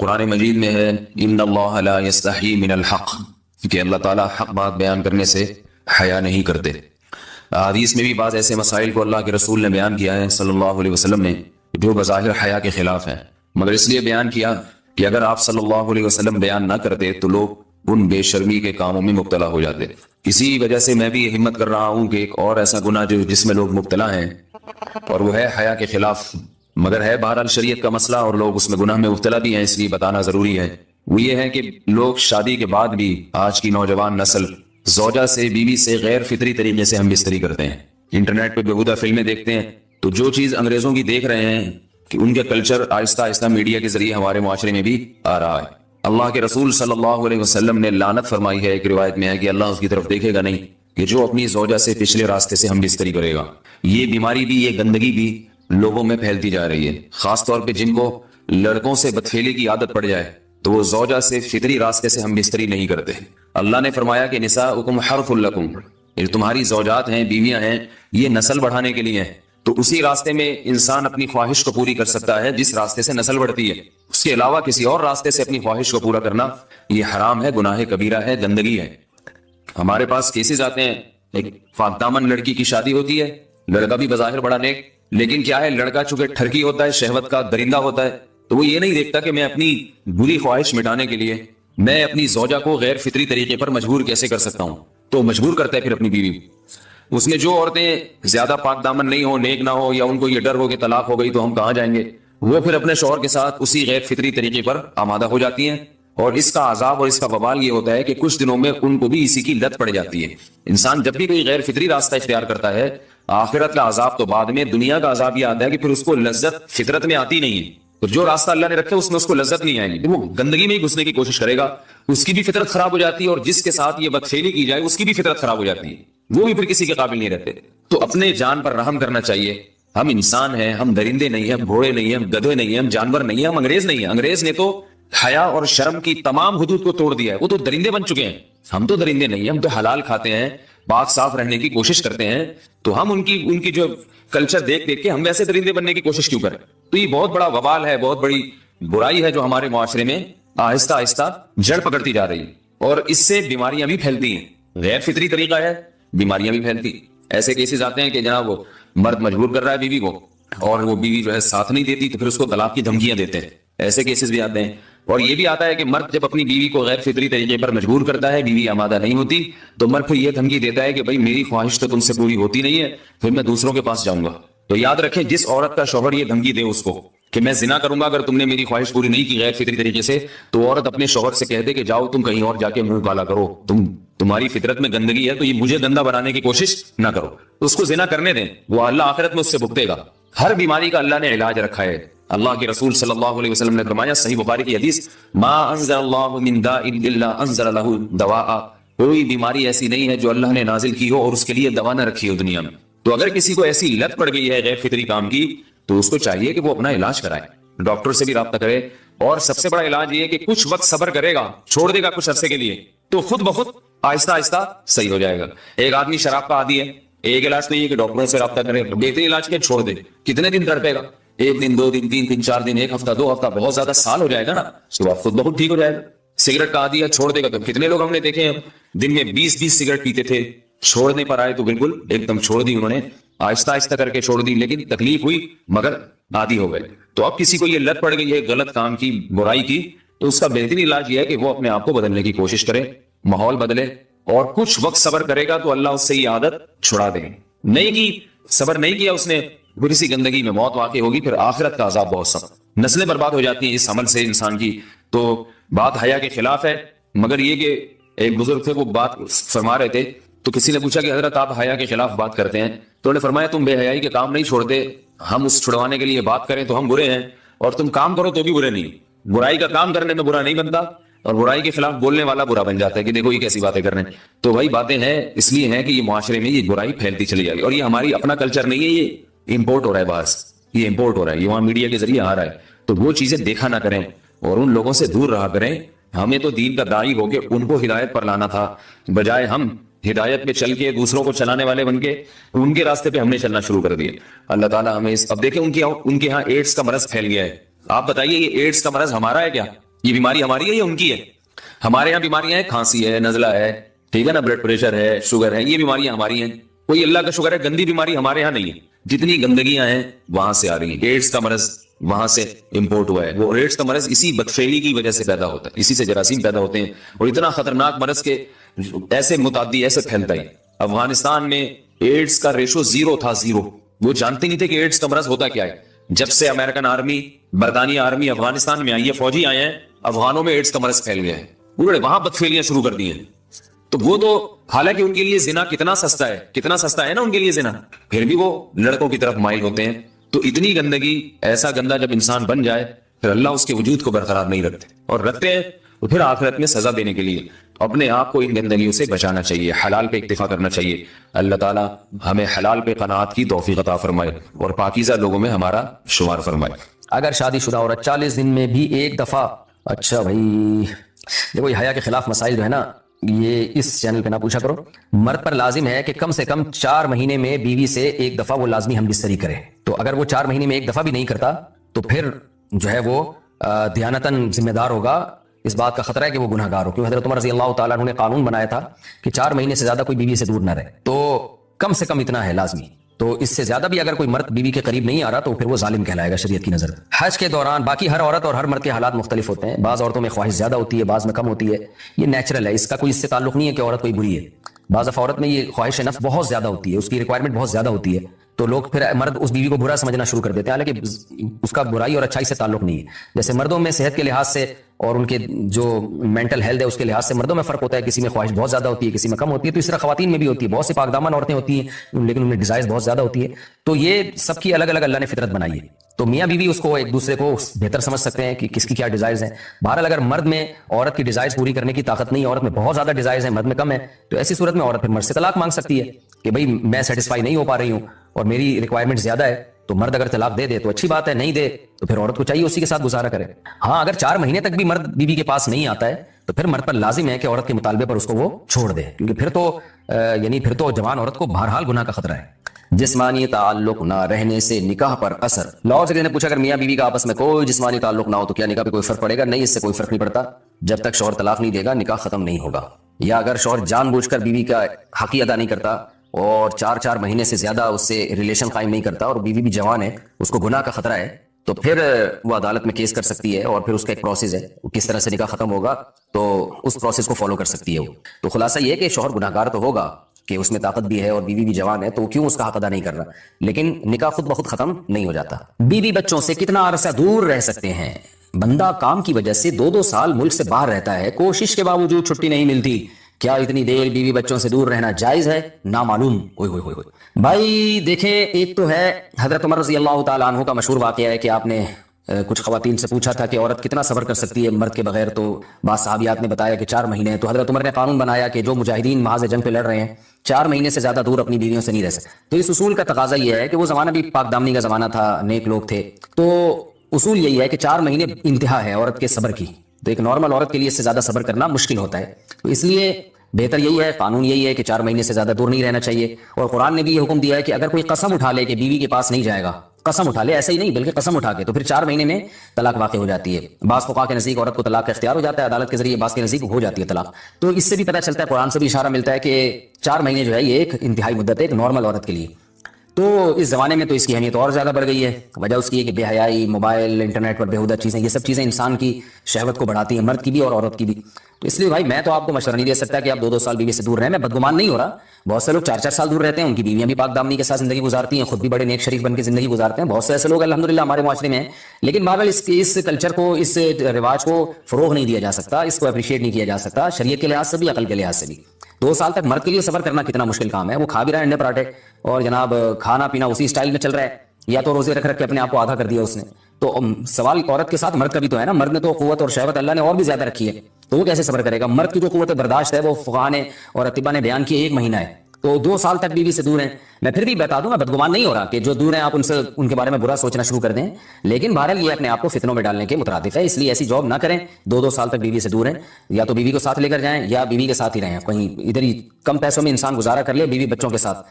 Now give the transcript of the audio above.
قرآن مجید میں ہے ان اللہ لا یستحی من الحق، کہ اللہ تعالیٰ حق بات بیان کرنے سے حیا نہیں کرتے۔ حدیث میں بھی بعض ایسے مسائل کو اللہ کے رسول نے بیان کیا ہے صلی اللہ علیہ وسلم نے جو بظاہر حیا کے خلاف ہیں، مگر اس لیے بیان کیا کہ اگر آپ صلی اللہ علیہ وسلم بیان نہ کرتے تو لوگ ان بے شرمی کے کاموں میں مبتلا ہو جاتے۔ اسی وجہ سے میں بھی ہمت کر رہا ہوں کہ ایک اور ایسا گناہ جس میں لوگ مبتلا ہیں اور وہ ہے حیا کے خلاف، مگر ہے بہرحال شریعت کا مسئلہ اور لوگ اس میں گناہ میں مبتلا بھی ہیں، اس لیے بتانا ضروری ہے۔ وہ یہ ہے کہ لوگ شادی کے بعد بھی آج کی نوجوان نسل زوجہ سے، بیوی سے غیر فطری طریقے سے ہم بستری کرتے ہیں۔ انٹرنیٹ پہ بےہودہ فلمیں دیکھتے ہیں تو جو چیز انگریزوں کی دیکھ رہے ہیں کہ ان کے کلچر آہستہ آہستہ میڈیا کے ذریعے ہمارے معاشرے میں بھی آ رہا ہے۔ اللہ کے رسول صلی اللہ علیہ وسلم نے لعنت فرمائی ہے، ایک روایت میں ہے کہ اللہ اس کی طرف دیکھے گا نہیں کہ جو اپنی زوجہ سے پچھلے راستے سے ہم بستری کرے گا۔ یہ بیماری بھی، یہ گندگی بھی لوگوں میں پھیلتی جا رہی ہے، خاص طور پہ جن کو لڑکوں سے بدفعلی کی عادت پڑ جائے تو وہ زوجہ سے فطری راستے سے ہم بستری نہیں کرتے۔ اللہ نے فرمایا کہ نساؤکم حرث لکم، یہ تمہاری زوجات ہیں، بیویاں ہیں، یہ نسل بڑھانے کے لیے ہیں، تو اسی راستے میں انسان اپنی خواہش کو پوری کر سکتا ہے جس راستے سے نسل بڑھتی ہے۔ اس کے علاوہ کسی اور راستے سے اپنی خواہش کو پورا کرنا یہ حرام ہے، گناہ کبیرہ ہے، گندگی ہے۔ ہمارے پاس کیسز آتے ہیں، ایک پاک دامن لڑکی کی شادی ہوتی ہے، لڑکا بھی بظاہر بڑا نیک، لیکن کیا ہے، لڑکا چونکہ ٹھرکی ہوتا ہے، شہوت کا درندہ ہوتا ہے، تو وہ یہ نہیں دیکھتا کہ میں اپنی بری خواہش مٹانے کے لیے میں اپنی زوجہ کو غیر فطری طریقے پر مجبور کیسے کر سکتا ہوں، تو مجبور کرتا ہے پھر اپنی بیوی۔ اس میں جو عورتیں زیادہ پاک دامن نہیں ہو، نیک نہ ہو، یا ان کو یہ ڈر ہو کہ طلاق ہو گئی تو ہم کہاں جائیں گے، وہ پھر اپنے شوہر کے ساتھ اسی غیر فطری طریقے پر آمادہ ہو جاتی ہیں، اور اس کا عذاب اور اس کا وبال یہ ہوتا ہے کہ کچھ دنوں میں ان کو بھی اسی کی لت پڑ جاتی ہے۔ انسان جب بھی کوئی غیر فطری راستہ اختیار کرتا ہے، آخرت کا عذاب تو بعد میں، دنیا کا عذاب یہ آتا ہے کہ پھر اس کو لذت فطرت میں آتی نہیں ہے، تو جو راستہ اللہ نے رکھا اس میں اس کو لذت نہیں آئے گی، وہ گندگی میں ہی گھسنے کی کوشش کرے گا، اس کی بھی فطرت خراب ہو جاتی ہے، اور جس کے ساتھ یہ بدفعلی کی جائے اس کی بھی فطرت خراب ہو جاتی ہے، وہ بھی پھر کسی کے قابل نہیں رہتے۔ تو اپنے جان پر رحم کرنا چاہیے۔ ہم انسان ہیں، ہم درندے نہیں ہیں، ہم گھوڑے نہیں ہیں، ہم گدھے نہیں ہیں، ہم جانور نہیں ہیں، ہم انگریز نہیں ہیں۔ انگریز نے تو حیا اور شرم کی تمام حدود کو توڑ دیا ہے، وہ تو درندے بن چکے ہیں۔ ہم تو درندے نہیں ہیں، ہم تو حلال کھاتے ہیں، پاک صاف رہنے کی کوشش کرتے ہیں، تو ہم ان کی جو کلچر دیکھ کے ہم ویسے درندے بننے کی کوشش کیوں کریں؟ تو یہ بہت بڑا وبال ہے، بہت بڑی برائی ہے جو ہمارے معاشرے میں آہستہ آہستہ جڑ پکڑتی جا رہی ہے، اور اس سے بیماریاں بھی پھیلتی ہیں۔ غیر فطری طریقہ ہے، بیماریاں بھی پھیلتی۔ ایسے کیسز آتے ہیں کہ جناب وہ مرد مجبور کر رہا ہے بیوی کو، اور وہ بیوی جو ہے ساتھ نہیں دیتی تو پھر اس کو طلاق کی دھمکیاں دیتے ہیں، ایسے کیسز بھی آتے ہیں۔ اور یہ بھی آتا ہے کہ مرد جب اپنی بیوی کو غیر فطری طریقے پر مجبور کرتا ہے، بیوی آمادہ نہیں ہوتی، تو مرد پھر یہ دھمکی دیتا ہے کہ بھائی میری خواہش تو تم سے پوری ہوتی نہیں ہے، پھر میں دوسروں کے پاس جاؤں گا۔ تو یاد رکھیں، جس عورت کا شوہر یہ دھمکی دے اس کو کہ میں زنا کروں گا اگر تم نے میری خواہش پوری نہیں کی غیر فطری طریقے سے، تو عورت اپنے شوہر سے کہہ دے کہ جاؤ تم کہیں اور جا کے منہ کالا کرو، تمہاری فطرت میں گندگی ہے تو یہ مجھے گندا بنانے کی کوشش نہ کرو، اس کو زنا کرنے دیں، وہ اللہ آخرت میں اس سے بھگتے گا۔ ہر بیماری کا اللہ نے علاج رکھا ہے۔ اللہ کے رسول صلی اللہ علیہ وسلم نے فرمایا، صحیح بخاری کی حدیث، ما انزل اللہ من داء الا انزل له دواء، کوئی بیماری ایسی نہیں ہے جو اللہ نے نازل کی ہو اور اس کے لیے دوا نہ رکھی ہو دنیا میں۔ تو اگر کسی کو ایسی لت پڑ گئی ہے غیر فطری کام کی تو اس کو چاہیے کہ وہ اپنا علاج کرائے، ڈاکٹر سے بھی رابطہ کرے، اور سب سے بڑا علاج یہ کہ کچھ وقت صبر کرے گا، چھوڑ دے گا کچھ عرصے کے لیے، تو خود بخود آہستہ آہستہ صحیح ہو جائے گا۔ ایک آدمی شراب کا عادی ہے، ایک علاج تو یہ کہ ڈاکٹروں سے رابطہ کرے، بہترین علاج کے چھوڑ دے، کتنے دن تڑپے گا؟ ایک دن، دو دن، تین دن، چار دن، ایک ہفتہ، دو ہفتہ، بہت زیادہ سال ہو جائے گا نا، اس کے بعد خود بخود ٹھیک ہو جائے گا۔ سگریٹ کا عادی ہے، چھوڑ دے گا، تو کتنے لوگ ہم نے دیکھے ہیں دن میں 20 سگریٹ پیتے تھے، چھوڑنے پر آئے تو بالکل ایک دم چھوڑ دی انہوں نے، آہستہ آہستہ کر کے چھوڑ دی، لیکن تکلیف ہوئی مگر عادی ہو گئے۔ تو اب کسی کو یہ لت پڑ گئی ہے غلط کام کی، برائی کی، تو اس کا بہترین علاج یہ ہے کہ وہ اپنے آپ کو بدلنے کی کوشش کرے، ماحول بدلے، اور کچھ وقت صبر کرے گا تو اللہ اس سے یہ عادت چھڑا دے۔ نہیں کی، صبر نہیں کیا اس نے، بری سی گندگی میں موت واقع ہوگی، پھر آخرت کا عذاب بہت سخت، نسلیں برباد ہو جاتی ہیں اس عمل سے انسان کی۔ تو بات حیا کے خلاف ہے، مگر یہ کہ ایک بزرگ تھے وہ بات فرما رہے تھے، تو کسی نے پوچھا کہ حضرت آپ حیا کے خلاف بات کرتے ہیں، تو انہوں نے فرمایا تم بے حیائی کے کام نہیں چھوڑتے، ہم اس چھڑوانے کے لیے بات کریں تو ہم برے ہیں، اور تم کام کرو تو بھی برے نہیں۔ برائی کا کام کرنے میں برا نہیں بنتا، اور برائی کے خلاف بولنے والا برا بن جاتا ہے کہ دیکھو یہ کیسی باتیں کر رہے ہیں۔ تو وہی باتیں ہیں، اس لیے ہیں کہ یہ معاشرے میں یہ برائی پھیلتی چلی جائے گی، اور یہ ہماری اپنا کلچر نہیں ہے، یہ امپورٹ ہو رہا ہے باہر سے، یہ امپورٹ ہو رہا ہے، یہ وہاں میڈیا کے ذریعے آ رہا ہے۔ تو وہ چیزیں دیکھا نہ کریں اور ان لوگوں سے دور رہا کریں۔ ہمیں تو دین کا داعی ہو کے ان کو ہدایت پر لانا تھا، بجائے ہم ہدایت پہ چل کے دوسروں کو چلانے والے بن کے ان کے راستے پہ ہم نے چلنا شروع کر دیا۔ اللہ تعالیٰ ہمیں اب دیکھیں ان کے ہاں ایڈز کا مرض پھیل گیا ہے، آپ بتائیے یہ ایڈز کا مرض ہمارا ہے کیا؟ یہ بیماری ہماری ہے یا ان کی ہے؟ ہمارے یہاں بیماریاں ہیں، کھانسی ہے، نزلہ ہے، ٹھیک ہے نا، بلڈ پریشر ہے، شوگر ہے، یہ بیماریاں ہماری ہیں. کوئی اللہ کا شکر ہے گندی بیماری ہمارے یہاں نہیں ہے. جتنی گندگیاں ہیں وہاں سے آ رہی ہیں. ایڈز کا مرض وہاں سے امپورٹ ہوا ہے. وہ ایڈز کا مرض اسی بدفعلی کی وجہ سے پیدا ہوتا ہے، اسی سے جراثیم پیدا ہوتے ہیں، اور اتنا خطرناک مرض کہ ایسے متعدی ایسے پھیلتا ہے. افغانستان میں ایڈز کا ریشو 0 تھا، 0. وہ جانتے نہیں تھے کہ ایڈز کا مرض ہوتا کیا ہے. جب سے امریکن آرمی، برطانیہ آرمی افغانستان میں آئی ہے، فوجی آئے ہیں، افغانوں میں ایڈز کا مرض پھیل گیا ہے. انہوں نے وہاں بدفعلیاں شروع کر دی ہیں. تو وہ تو حالانکہ ان کے لیے زنا کتنا سستا ہے، کتنا سستا ہے نا ان کے لیے زنا، پھر بھی وہ لڑکوں کی طرف مائل ہوتے ہیں. تو اتنی گندگی، ایسا گندا جب انسان بن جائے پھر اللہ اس کے وجود کو برقرار نہیں رکھتے، اور رکھتے ہیں تو پھر آخرت میں سزا دینے کے لیے اپنے آپ کو ان گندگیوں سے بچانا چاہیے، حلال پہ اکتفا کرنا چاہیے. اللہ تعالیٰ ہمیں حلال پہ قناعت کی توفیق عطا فرمائے اور پاکیزہ لوگوں میں ہمارا شمار فرمائے. اگر شادی شدہ عورت 40 دن میں بھی ایک دفعہ، اچھا بھائی دیکھو یہ حیا کے خلاف مسائل جو ہے نا یہ اس چینل پہ نہ پوچھا کرو. مرد پر لازم ہے کہ کم سے کم 4 مہینے میں بیوی سے ایک دفعہ وہ لازمی ہم بستری کرے. تو اگر وہ 4 مہینے میں ایک دفعہ بھی نہیں کرتا تو پھر جو ہے وہ دیانتاً ذمہ دار ہوگا. اس بات کا خطرہ ہے کہ وہ گناہ گار ہو، کیونکہ حضرت عمر رضی اللہ تعالیٰ عنہ نے قانون بنایا تھا کہ 4 مہینے سے زیادہ کوئی بیوی سے دور نہ رہے. تو کم سے کم اتنا ہے لازمی. تو اس سے زیادہ بھی اگر کوئی مرد بیوی کے قریب نہیں آ رہا تو پھر وہ ظالم کہلائے گا شریعت کی نظر. حج کے دوران باقی ہر عورت اور ہر مرد کے حالات مختلف ہوتے ہیں. بعض عورتوں میں خواہش زیادہ ہوتی ہے، بعض میں کم ہوتی ہے. یہ نیچرل ہے، اس کا کوئی اس سے تعلق نہیں ہے کہ عورت کوئی بری ہے. بعض دفعہ عورت میں یہ خواہش نفس بہت زیادہ ہوتی ہے، اس کی ریکوائرمنٹ بہت زیادہ ہوتی ہے، تو لوگ پھر مرد اس بیوی کو برا سمجھنا شروع کر دیتے ہیں، حالانکہ اس کا برائی اور اچھائی سے تعلق نہیں ہے. جیسے مردوں میں صحت کے لحاظ سے اور ان کے جو مینٹل ہیلتھ ہے اس کے لحاظ سے مردوں میں فرق ہوتا ہے، کسی میں خواہش بہت زیادہ ہوتی ہے، کسی میں کم ہوتی ہے. تو اس طرح خواتین میں بھی ہوتی ہے، بہت سی پاک دامن عورتیں ہوتی ہیں لیکن ان میں ڈیزائرز بہت زیادہ ہوتی ہے. تو یہ سب کی الگ الگ اللہ نے فطرت بنائی ہے. تو میاں بیوی اس کو ایک دوسرے کو بہتر سمجھ سکتے ہیں کہ کس کی کیا ڈیزائرز ہیں. بہرحال اگر مرد میں عورت کی ڈیزائرز پوری کرنے کی طاقت نہیں، عورت میں بہت زیادہ ڈیزائرز ہیں، مرد میں کم ہے، تو ایسی صورت میں عورت پھر مرد سے طلاق مانگ سکتی ہے کہ بھائی میں سیٹسفائی نہیں ہو پا رہی ہوں اور میری ریکوائرمنٹ زیادہ ہے. تو مرد اگر طلاق دے دے تو اچھی بات ہے، نہیں دے تو پھر عورت کو چاہیے اسی کے ساتھ گزارا کرے. ہاں اگر 4 مہینے تک بھی مرد بیوی کے پاس نہیں آتا ہے تو پھر مرد پر لازم ہے کہ عورت کے مطالبے پر اس کو وہ چھوڑ دے، کیونکہ پھر تو جوان عورت کو بہرحال گناہ کا خطرہ ہے. جسمانی تعلق نہ رہنے سے نکاح پر اثر. لاہور سے کسی نے پوچھا اگر میاں بیوی کا آپس میں کوئی جسمانی تعلق نہ ہو تو کیا نکاح پہ کوئی فرق پڑے گا؟ نہیں، اس سے کوئی فرق نہیں پڑتا. جب تک شوہر طلاق نہیں دے گا نکاح ختم نہیں ہوگا. یا اگر شوہر جان بوجھ کر بیوی کا حق ادا نہیں کرتا اور 4 مہینے سے زیادہ اس سے ریلیشن قائم نہیں کرتا اور بیوی بھی جوان ہے، اس کو گناہ کا خطرہ ہے، تو پھر وہ عدالت میں کیس کر سکتی ہے، اور پھر اس کا ایک پروسیس ہے کس طرح سے نکاح ختم ہوگا، تو اس پروسیس کو فالو کر سکتی ہے وہ. تو خلاصہ یہ ہے کہ شوہر گناہ گار تو ہوگا کہ اس میں طاقت بھی ہے اور بیوی بھی جوان ہے، تو کیوں اس کا حق ادا نہیں کر رہا، لیکن نکاح خود بخود ختم نہیں ہو جاتا. بیوی بچوں سے کتنا عرصہ دور رہ سکتے ہیں؟ بندہ کام کی وجہ سے 2 سال ملک سے باہر رہتا ہے، کوشش کے باوجود چھٹی نہیں ملتی. کیا اتنی دیر بیوی بچوں سے دور رہنا جائز ہے؟ نامعلوم. بھائی دیکھیں، ایک تو ہے حضرت عمر رضی اللہ تعالیٰ عنہ کا مشہور واقعہ ہے کہ آپ نے کچھ خواتین سے پوچھا تھا کہ عورت کتنا صبر کر سکتی ہے مرد کے بغیر، تو بعض صحابیات نے بتایا کہ 4 مہینے. تو حضرت عمر نے قانون بنایا کہ جو مجاہدین محاذ جنگ پہ لڑ رہے ہیں 4 مہینے سے زیادہ دور اپنی بیویوں سے نہیں رہ سکتے. تو اس اصول کا تقاضا یہ ہے کہ وہ زمانہ بھی پاک دامنی کا زمانہ تھا، نیک لوگ تھے، تو اصول یہی ہے کہ 4 مہینے انتہا ہے عورت کے صبر کی. تو ایک نارمل عورت کے لیے اس سے زیادہ صبر کرنا مشکل ہوتا ہے، تو اس لیے بہتر یہی ہے، قانون یہی ہے کہ 4 مہینے سے زیادہ دور نہیں رہنا چاہیے. اور قرآن نے بھی یہ حکم دیا ہے کہ اگر کوئی قسم اٹھا لے کہ بیوی کے پاس نہیں جائے گا، قسم اٹھا لے، ایسے ہی نہیں بلکہ قسم اٹھا کے، تو پھر 4 مہینے میں طلاق واقع ہو جاتی ہے. بعض فقہا کے نزدیک عورت کو طلاق کا اختیار ہو جاتا ہے عدالت کے ذریعے، بعض کے نزدیک ہو جاتی ہے طلاق. تو اس سے بھی پتہ چلتا ہے، قرآن سے بھی اشارہ ملتا ہے کہ 4 مہینے جو ہے یہ ایک انتہائی مدت ہے ایک نارمل عورت کے لیے. تو اس زمانے میں تو اس کی اہمیت اور زیادہ بڑھ گئی ہے. وجہ اس کی ہے کہ بے حیائی، موبائل، انٹرنیٹ پر بیہودہ چیزیں، یہ سب چیزیں انسان کی شہوت کو بڑھاتی ہیں، مرد کی بھی اور عورت کی بھی. تو اس لیے بھائی میں تو آپ کو مشورہ نہیں دے سکتا کہ آپ 2 سال بیوی سے دور رہیں. میں بدگمان نہیں ہو رہا، بہت سے لوگ 4 سال دور رہتے ہیں، ان کی بیویاں بھی پاک دامنی کے ساتھ زندگی گزارتی ہیں، خود بھی بڑے نیک شریف بن کے زندگی گزارتے ہیں. بہت سے ایسے لوگ الحمدللہ ہمارے معاشرے میں ہیں. لیکن بہرحال اس کلچر کو، اس رواج کو فروغ نہیں دیا جا سکتا، اس کو اپریشیٹ نہیں کیا جا سکتا شریعت کے لحاظ سے بھی، عقل کے لحاظ سے بھی. 2 سال تک مرد کے لیے صبر کرنا کتنا مشکل کام ہے. وہ کھا بھی رہا ہے انڈے پراٹھے اور جناب کھانا پینا اسی اسٹائل میں چل رہا ہے، یا تو روزے رکھ کے اپنے آپ کو آدھا کر دیا اس نے. تو سوال عورت کے ساتھ مرد کا بھی تو ہے نا. مرد نے تو قوت اور شہوت اللہ نے اور بھی زیادہ رکھی ہے، تو وہ کیسے صبر کرے گا؟ مرد کی جو قوت برداشت ہے وہ فقہا نے اور اطباء نے بیان کی 1 مہینہ ہے. تو 2 سال تک بیوی سے دور ہیں. میں پھر بھی بتا دوں، میں بدگمان نہیں ہو رہا کہ جو دور ہیں آپ ان کے بارے میں برا سوچنا شروع کر دیں، لیکن بہرحال یہ اپنے آپ کو فتنوں میں ڈالنے کے مترادف ہے. اس لیے ایسی جاب نہ کریں. 2 سال تک بیوی سے دور ہیں، یا تو بیوی کو ساتھ لے کر جائیں یا بیوی کے ساتھ ہی رہیں. کہیں ادھر ہی کم پیسوں میں انسان گزارا کر لے بیوی بچوں کے ساتھ.